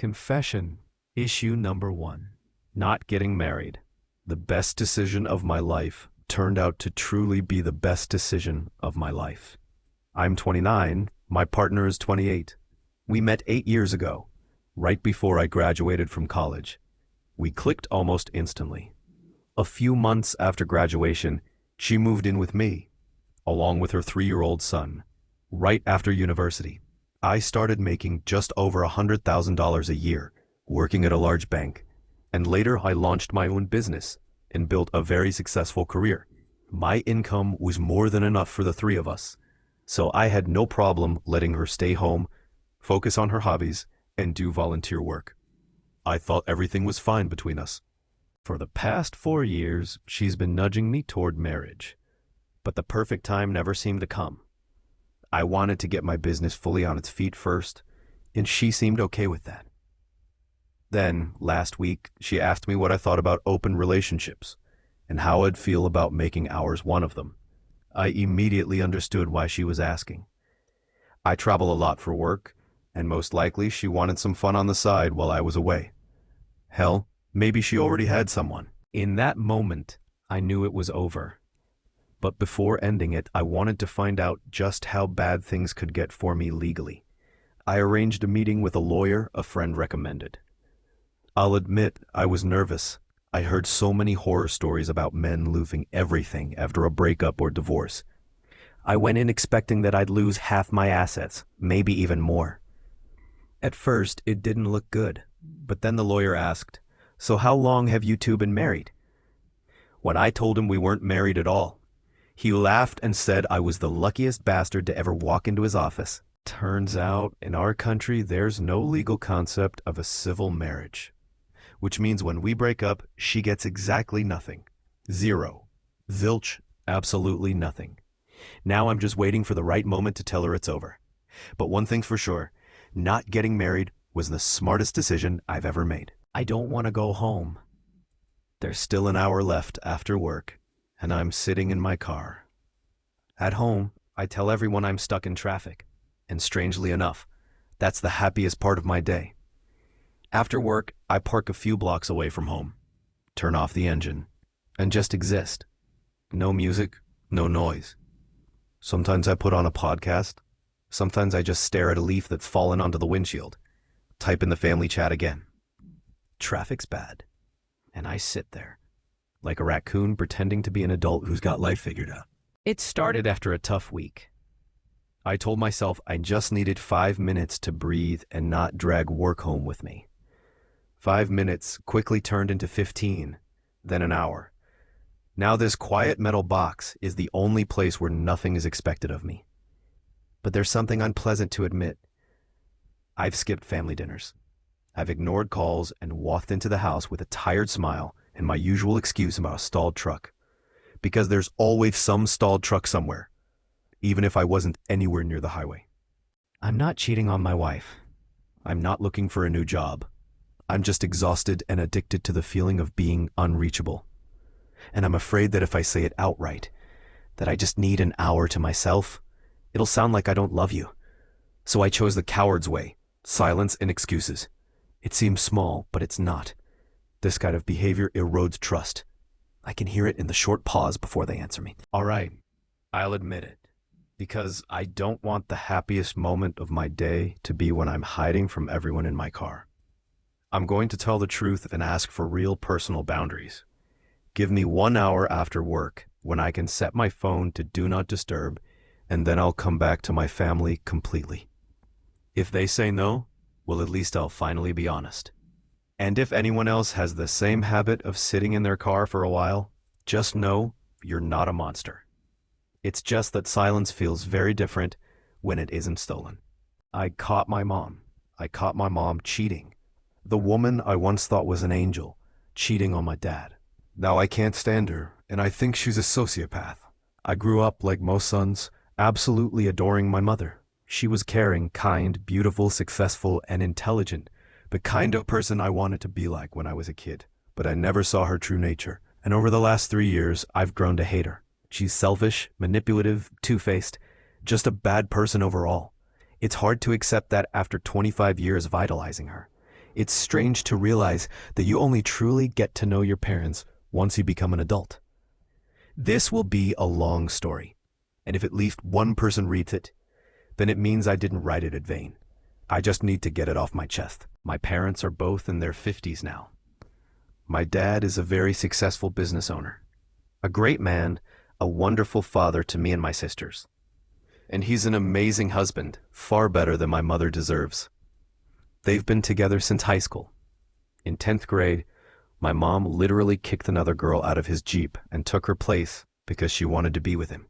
Confession. Issue number 1. Not getting married. The best decision of my life turned out to truly be the best decision of my life. I'm 29, my partner is 28. We met 8 years ago, right before I graduated from college. We clicked almost instantly. A few months after graduation, she moved in with me, along with her 3-year-old son. Right after university, I started making just over $100,000 a year, working at a large bank, and later I launched my own business and built a very successful career. My income was more than enough for the 3 of us, so I had no problem letting her stay home, focus on her hobbies, and do volunteer work. I thought everything was fine between us. For the past 4 years, she's been nudging me toward marriage, but the perfect time never seemed to come. I wanted to get my business fully on its feet first, and she seemed okay with that. Then, last week, she asked me what I thought about open relationships and how I'd feel about making ours one of them. I immediately understood why she was asking. I travel a lot for work, and most likely she wanted some fun on the side while I was away. Hell, maybe she already had someone. In that moment, I knew it was over. But before ending it, I wanted to find out just how bad things could get for me legally. I arranged a meeting with a lawyer a friend recommended. I'll admit I was nervous. I heard so many horror stories about men losing everything after a breakup or divorce. I went in expecting that I'd lose half my assets, maybe even more. At first, it didn't look good, but then the lawyer asked, "So how long have you two been married?" When I told him we weren't married at all, he laughed and said I was the luckiest bastard to ever walk into his office. Turns out, in our country, there's no legal concept of a civil marriage, which means when we break up, she gets exactly nothing. Zero. Zilch. Absolutely nothing. Now I'm just waiting for the right moment to tell her it's over. But one thing's for sure, not getting married was the smartest decision I've ever made. I don't want to go home. There's still an hour left after work, and I'm sitting in my car. At home, I tell everyone I'm stuck in traffic, and strangely enough, that's the happiest part of my day. After work, I park a few blocks away from home, turn off the engine, and just exist. No music, no noise. Sometimes I put on a podcast. Sometimes I just stare at a leaf that's fallen onto the windshield. Type in the family chat again. Traffic's bad, and I sit there, like a raccoon pretending to be an adult who's got life figured out. It started after a tough week. I told myself I just needed 5 minutes to breathe and not drag work home with me. 5 minutes quickly turned into 15, then an hour. Now this quiet metal box is the only place where nothing is expected of me. But there's something unpleasant to admit. I've skipped family dinners. I've ignored calls and walked into the house with a tired smile and my usual excuse about a stalled truck. Because there's always some stalled truck somewhere, even if I wasn't anywhere near the highway. I'm not cheating on my wife. I'm not looking for a new job. I'm just exhausted and addicted to the feeling of being unreachable. And I'm afraid that if I say it outright, that I just need an hour to myself, it'll sound like I don't love you. So I chose the coward's way, silence and excuses. It seems small, but it's not. This kind of behavior erodes trust. I can hear it in the short pause before they answer me. All right, I'll admit it, because I don't want the happiest moment of my day to be when I'm hiding from everyone in my car. I'm going to tell the truth and ask for real personal boundaries. Give me 1 hour after work when I can set my phone to do not disturb, and then I'll come back to my family completely. If they say no, well, at least I'll finally be honest. And if anyone else has the same habit of sitting in their car for a while, just know you're not a monster. It's just that silence feels very different when it isn't stolen. I caught my mom. I caught my mom cheating. The woman I once thought was an angel, cheating on my dad. Now I can't stand her, and I think she's a sociopath. I grew up like most sons, absolutely adoring my mother. She was caring, kind, beautiful, successful, and intelligent, the kind of person I wanted to be like when I was a kid. But I never saw her true nature, and over the last 3 years, I've grown to hate her. She's selfish, manipulative, two-faced, just a bad person overall. It's hard to accept that after 25 years of idolizing her. It's strange to realize that you only truly get to know your parents once you become an adult. This will be a long story, and if at least one person reads it, then it means I didn't write it in vain. I just need to get it off my chest. My parents are both in their 50s now. My dad is a very successful business owner, a great man, a wonderful father to me and my sisters. And he's an amazing husband, far better than my mother deserves. They've been together since high school. In 10th grade, my mom literally kicked another girl out of his Jeep and took her place because she wanted to be with him.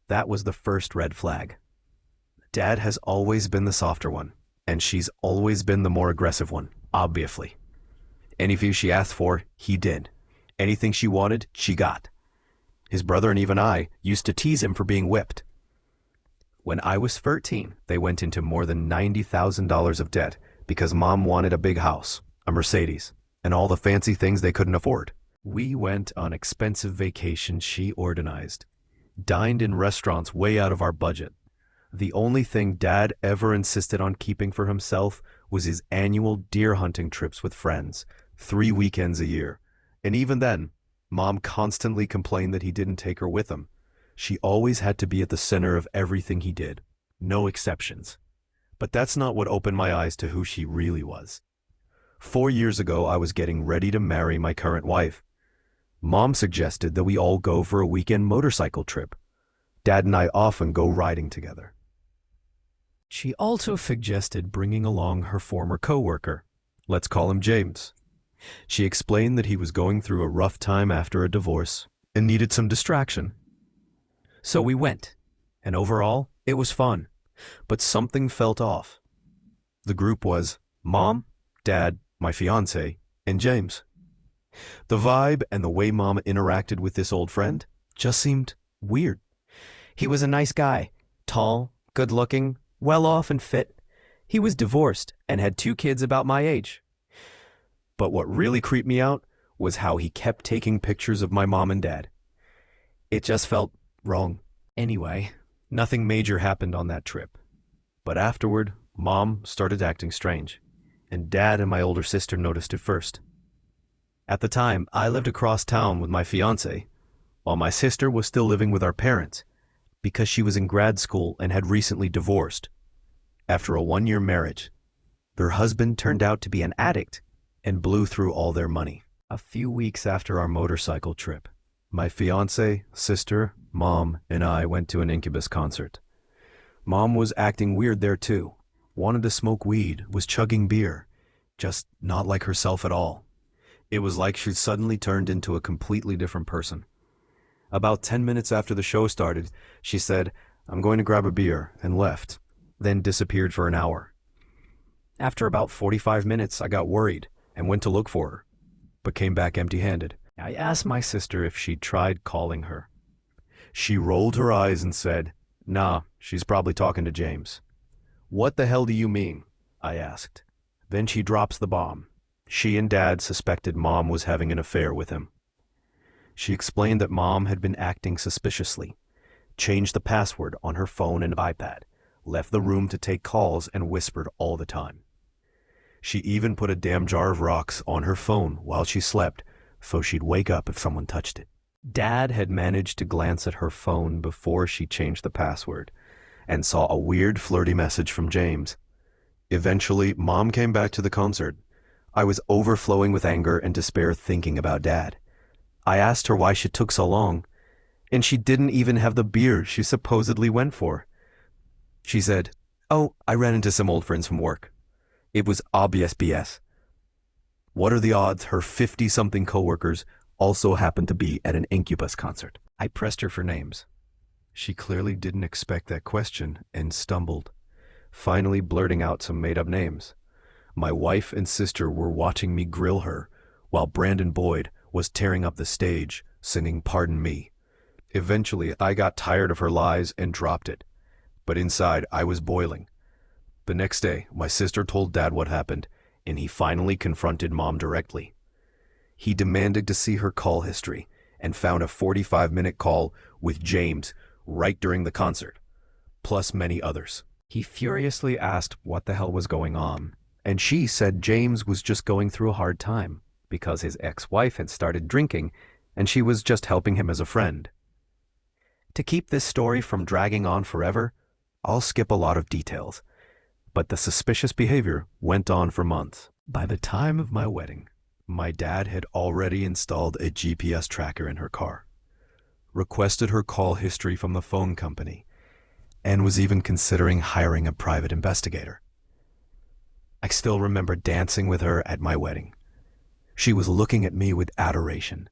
That was the first red flag. Dad has always been the softer one, and she's always been the more aggressive one, obviously. Anything she asked for, he did. Anything she wanted, she got. His brother and even I used to tease him for being whipped. When I was 13, they went into more than $90,000 of debt because Mom wanted a big house, a Mercedes, and all the fancy things they couldn't afford. We went on expensive vacations she organized, dined in restaurants way out of our budget. The only thing Dad ever insisted on keeping for himself was his annual deer hunting trips with friends, 3 weekends a year. And even then, Mom constantly complained that he didn't take her with him. She always had to be at the center of everything he did. No exceptions. But that's not what opened my eyes to who she really was. 4 years ago, I was getting ready to marry my current wife. Mom suggested that we all go for a weekend motorcycle trip. Dad and I often go riding together. She also suggested bringing along her former coworker. Let's call him James. She explained that he was going through a rough time after a divorce and needed some distraction. So we went, and overall, it was fun, but something felt off. The group was Mom, Dad, my fiance, and James. The vibe and the way Mom interacted with this old friend just seemed weird. He was a nice guy, tall, good-looking, well-off and fit. He was divorced and had 2 kids about my age. But what really creeped me out was how he kept taking pictures of my mom and dad. It just felt wrong. Anyway, nothing major happened on that trip. But afterward, Mom started acting strange, and Dad and my older sister noticed it first. At the time, I lived across town with my fiance, while my sister was still living with our parents because she was in grad school and had recently divorced. After a 1-year marriage, their husband turned out to be an addict and blew through all their money. A few weeks after our motorcycle trip, my fiance, sister, Mom, and I went to an Incubus concert. Mom was acting weird there too, wanted to smoke weed, was chugging beer, just not like herself at all. It was like she'd suddenly turned into a completely different person. About 10 minutes after the show started, she said, "I'm going to grab a beer," and left, then disappeared for an hour. After about 45 minutes, I got worried and went to look for her, but came back empty-handed. I asked my sister if she'd tried calling her. She rolled her eyes and said, "Nah, she's probably talking to James." "What the hell do you mean?" I asked. Then she drops the bomb. She and Dad suspected Mom was having an affair with him. She explained that Mom had been acting suspiciously, changed the password on her phone and iPad, left the room to take calls, and whispered all the time. She even put a damn jar of rocks on her phone while she slept, so she'd wake up if someone touched it. Dad had managed to glance at her phone before she changed the password and saw a weird flirty message from James. Eventually, Mom came back to the concert. I was overflowing with anger and despair thinking about Dad. I asked her why she took so long, and she didn't even have the beer she supposedly went for. She said, "Oh, I ran into some old friends from work." It was obvious BS. What are the odds her 50-something coworkers also happened to be at an Incubus concert? I pressed her for names. She clearly didn't expect that question and stumbled, finally blurting out some made-up names. My wife and sister were watching me grill her, while Brandon Boyd was tearing up the stage, singing "Pardon Me." Eventually, I got tired of her lies and dropped it, but inside I was boiling. The next day, my sister told Dad what happened, and he finally confronted Mom directly. He demanded to see her call history and found a 45-minute call with James right during the concert, plus many others. He furiously asked what the hell was going on, And she said James was just going through a hard time because his ex-wife had started drinking and she was just helping him as a friend. To keep this story from dragging on forever, I'll skip a lot of details, but the suspicious behavior went on for months. By the time of my wedding, my dad had already installed a GPS tracker in her car, requested her call history from the phone company, and was even considering hiring a private investigator. I still remember dancing with her at my wedding. She was looking at me with adoration,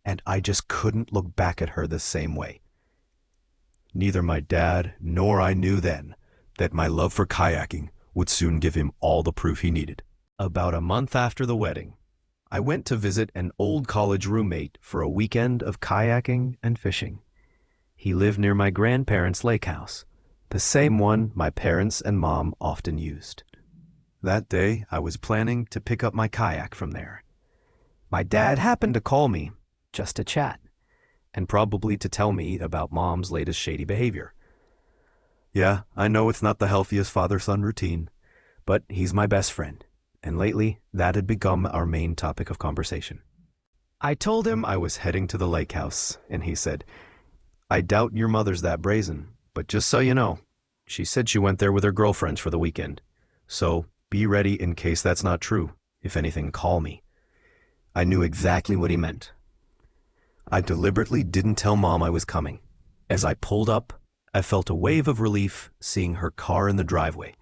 and I just couldn't look back at her the same way. Neither my dad nor I knew then that my love for kayaking would soon give him all the proof he needed. About a month after the wedding, I went to visit an old college roommate for a weekend of kayaking and fishing. He lived near my grandparents' lake house, the same one my parents and mom often used. That day, I was planning to pick up my kayak from there. My dad happened to call me just to chat, and probably to tell me about Mom's latest shady behavior. Yeah, I know it's not the healthiest father-son routine, but he's my best friend, and lately that had become our main topic of conversation. I told him I was heading to the lake house, and he said, "I doubt your mother's that brazen, but just so you know, she said she went there with her girlfriends for the weekend. So be ready in case that's not true. If anything, call me." I knew exactly what he meant. I deliberately didn't tell Mom I was coming. As I pulled up, I felt a wave of relief seeing her car in the driveway,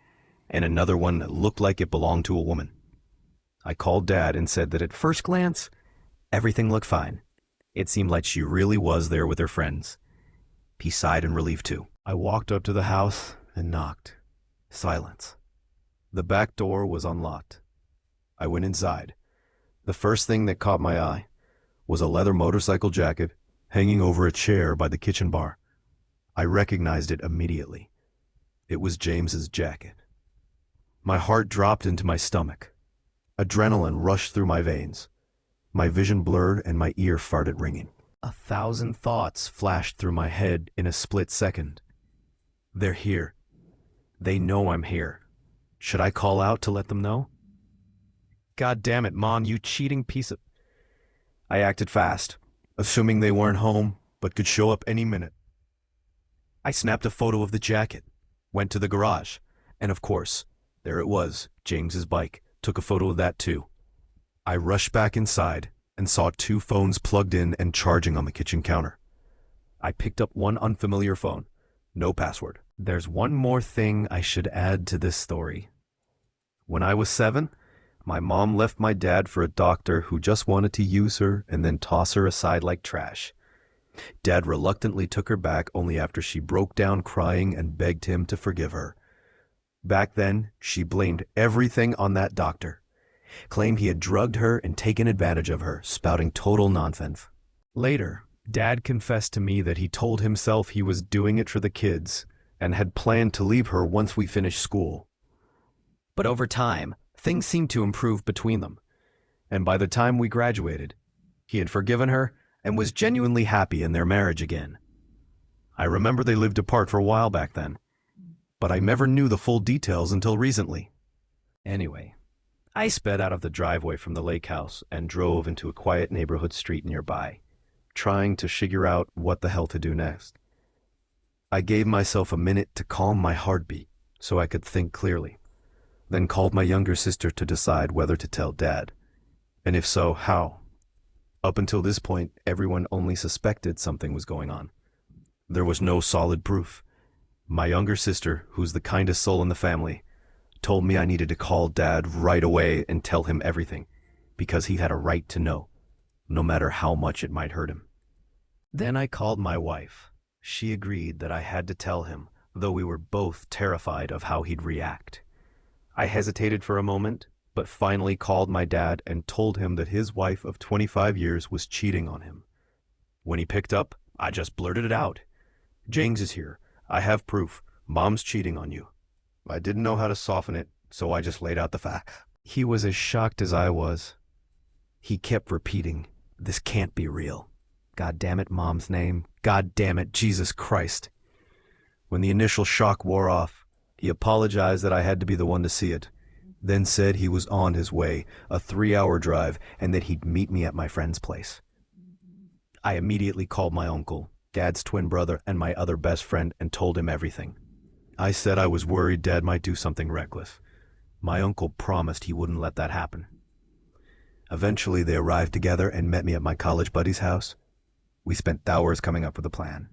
and another one that looked like it belonged to a woman. I called Dad and said that at first glance, everything looked fine. It seemed like she really was there with her friends. He sighed in relief too. I walked up to the house and knocked. Silence. The back door was unlocked. I went inside. The first thing that caught my eye was a leather motorcycle jacket hanging over a chair by the kitchen bar. I recognized it immediately. It was James's jacket. My heart dropped into my stomach. Adrenaline rushed through my veins. My vision blurred and my ear farted ringing. 1,000 thoughts flashed through my head in a split second. They're here. They know I'm here. Should I call out to let them know? God damn it, Mom, you cheating piece of... I acted fast, assuming they weren't home, but could show up any minute. I snapped a photo of the jacket, went to the garage, and of course, there it was, James's bike. Took a photo of that too. I rushed back inside and saw 2 phones plugged in and charging on the kitchen counter. I picked up one unfamiliar phone, no password. There's one more thing I should add to this story. When I was 7, my mom left my dad for a doctor who just wanted to use her and then toss her aside like trash. Dad reluctantly took her back only after she broke down crying and begged him to forgive her. Back then, she blamed everything on that doctor, claimed he had drugged her and taken advantage of her, spouting total nonsense. Later, Dad confessed to me that he told himself he was doing it for the kids and had planned to leave her once we finished school. But over time, things seemed to improve between them, and by the time we graduated, he had forgiven her and was genuinely happy in their marriage again. I remember they lived apart for a while back then, but I never knew the full details until recently. Anyway, I sped out of the driveway from the lake house and drove into a quiet neighborhood street nearby, trying to figure out what the hell to do next. I gave myself a minute to calm my heartbeat so I could think clearly, then called my younger sister to decide whether to tell Dad, and if so, how. Up until this point, everyone only suspected something was going on. There was no solid proof. My younger sister, who's the kindest soul in the family, told me I needed to call Dad right away and tell him everything, because he had a right to know, no matter how much it might hurt him. Then I called my wife. She agreed that I had to tell him, though we were both terrified of how he'd react. I hesitated for a moment, but finally called my dad and told him that his wife of 25 years was cheating on him. When he picked up, I just blurted it out. "James is here. I have proof. Mom's cheating on you." I didn't know how to soften it, so I just laid out the facts. He was as shocked as I was. He kept repeating, "This can't be real. God damn it, Mom's name. God damn it, Jesus Christ." When the initial shock wore off, he apologized that I had to be the one to see it, then said he was on his way, a 3-hour drive, and that he'd meet me at my friend's place. I immediately called my uncle, Dad's twin brother, and my other best friend and told him everything. I said I was worried Dad might do something reckless. My uncle promised he wouldn't let that happen. Eventually, they arrived together and met me at my college buddy's house. We spent hours coming up with a plan.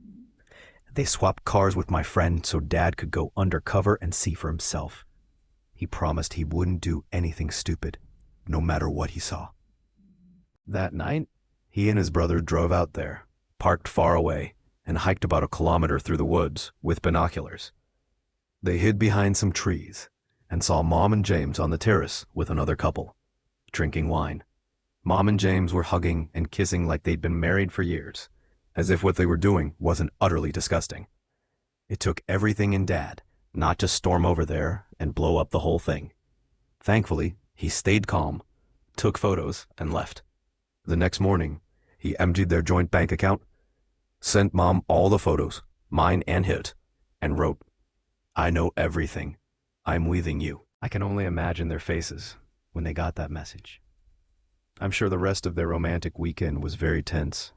They swapped cars with my friend so Dad could go undercover and see for himself. He promised he wouldn't do anything stupid, no matter what he saw. That night, he and his brother drove out there, parked far away, and hiked about 1 kilometer through the woods with binoculars. They hid behind some trees and saw Mom and James on the terrace with another couple, drinking wine. Mom and James were hugging and kissing like they'd been married for years, as if what they were doing wasn't utterly disgusting. It took everything in Dad not to storm over there and blow up the whole thing. Thankfully, he stayed calm, took photos, and left. The next morning, he emptied their joint bank account, sent Mom all the photos, mine and his, and wrote, "I know everything. I'm leaving you." I can only imagine their faces when they got that message. I'm sure the rest of their romantic weekend was very tense.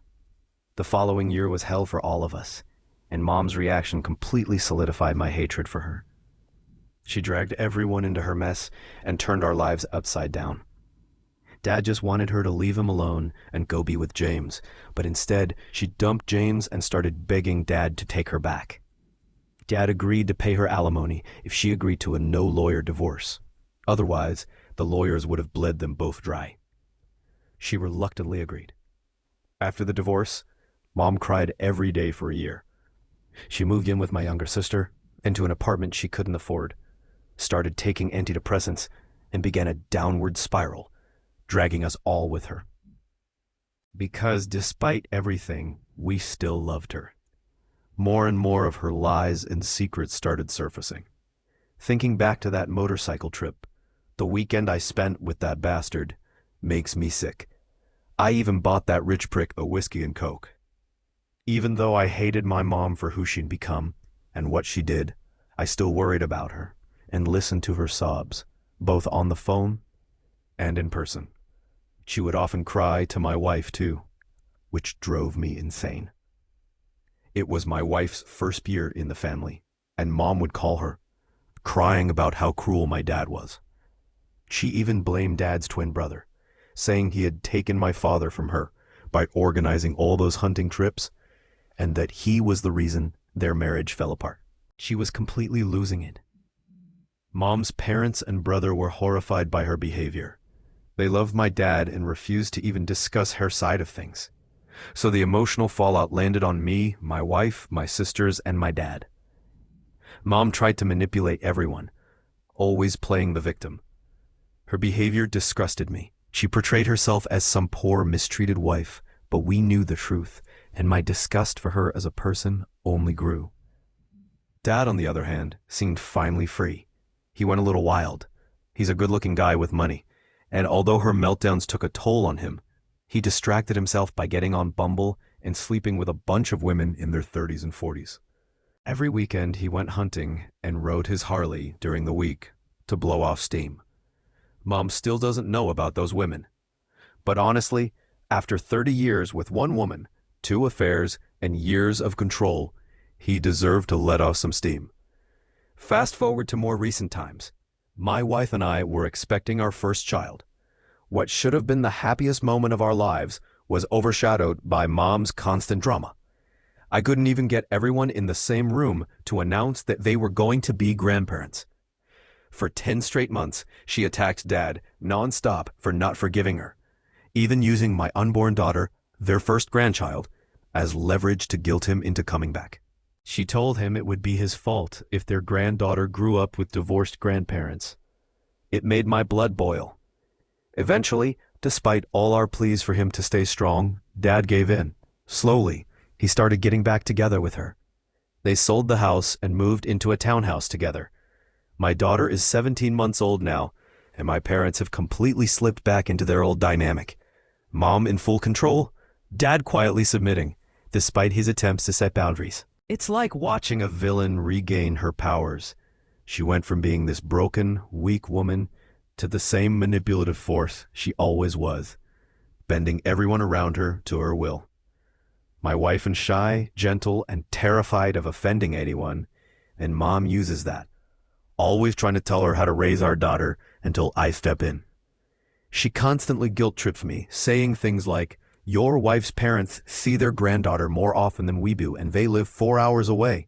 The following year was hell for all of us, and Mom's reaction completely solidified my hatred for her. She dragged everyone into her mess and turned our lives upside down. Dad just wanted her to leave him alone and go be with James, but instead she dumped James and started begging Dad to take her back. Dad agreed to pay her alimony if she agreed to a no-lawyer divorce. Otherwise, the lawyers would have bled them both dry. She reluctantly agreed. After the divorce, Mom cried every day for a year. She moved in with my younger sister into an apartment she couldn't afford, started taking antidepressants, and began a downward spiral, dragging us all with her. Because despite everything, we still loved her. More and more of her lies and secrets started surfacing. Thinking back to that motorcycle trip, the weekend I spent with that bastard, makes me sick. I even bought that rich prick a whiskey and coke. Even though I hated my mom for who she'd become and what she did, I still worried about her and listened to her sobs, both on the phone and in person. She would often cry to my wife too, which drove me insane. It was my wife's first year in the family, and Mom would call her, crying about how cruel my dad was. She even blamed Dad's twin brother, saying he had taken my father from her by organizing all those hunting trips, and that he was the reason their marriage fell apart. She was completely losing it. Mom's parents and brother were horrified by her behavior. They loved my dad and refused to even discuss her side of things. So the emotional fallout landed on me, my wife, my sisters, and my dad. Mom tried to manipulate everyone, always playing the victim. Her behavior disgusted me. She portrayed herself as some poor, mistreated wife, but we knew the truth, and my disgust for her as a person only grew. Dad, on the other hand, seemed finally free. He went a little wild. He's a good-looking guy with money, and although her meltdowns took a toll on him, he distracted himself by getting on Bumble and sleeping with a bunch of women in their 30s and 40s. Every weekend he went hunting and rode his Harley during the week to blow off steam. Mom still doesn't know about those women. But honestly, after 30 years with one woman, 2 affairs, and years of control, he deserved to let off some steam. Fast forward to more recent times. My wife and I were expecting our first child. What should have been the happiest moment of our lives was overshadowed by Mom's constant drama. I couldn't even get everyone in the same room to announce that they were going to be grandparents. For 10 straight months, she attacked Dad non-stop for not forgiving her, even using my unborn daughter, their first grandchild, as leverage to guilt him into coming back. She told him it would be his fault if their granddaughter grew up with divorced grandparents. It made my blood boil. Eventually, despite all our pleas for him to stay strong, Dad gave in. Slowly, he started getting back together with her. They sold the house and moved into a townhouse together. My daughter is 17 months old now, and my parents have completely slipped back into their old dynamic. Mom in full control, Dad quietly submitting, despite his attempts to set boundaries. It's like watching a villain regain her powers. She went from being this broken, weak woman to the same manipulative force she always was, bending everyone around her to her will. My wife is shy, gentle, and terrified of offending anyone, and Mom uses that, always trying to tell her how to raise our daughter until I step in. She constantly guilt-trips me, saying things like, "Your wife's parents see their granddaughter more often than we do, and they live 4 hours away."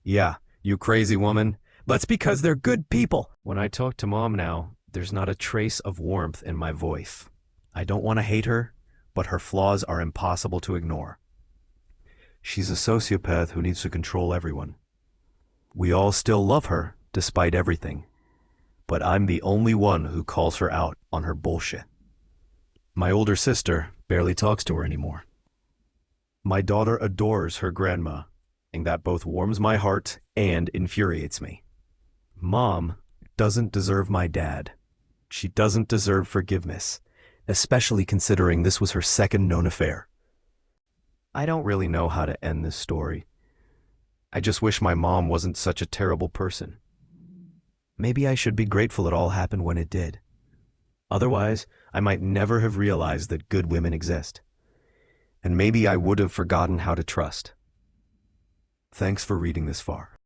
Yeah, you crazy woman. That's because they're good people. When I talk to Mom now, there's not a trace of warmth in my voice. I don't want to hate her, but her flaws are impossible to ignore. She's a sociopath who needs to control everyone. We all still love her, despite everything. But I'm the only one who calls her out on her bullshit. My older sister barely talks to her anymore. My daughter adores her grandma, and that both warms my heart and infuriates me. Mom doesn't deserve my dad. She doesn't deserve forgiveness, especially considering this was her second known affair. I don't really know how to end this story. I just wish my mom wasn't such a terrible person. Maybe I should be grateful it all happened when it did. Otherwise, I might never have realized that good women exist. And maybe I would have forgotten how to trust. Thanks for reading this far.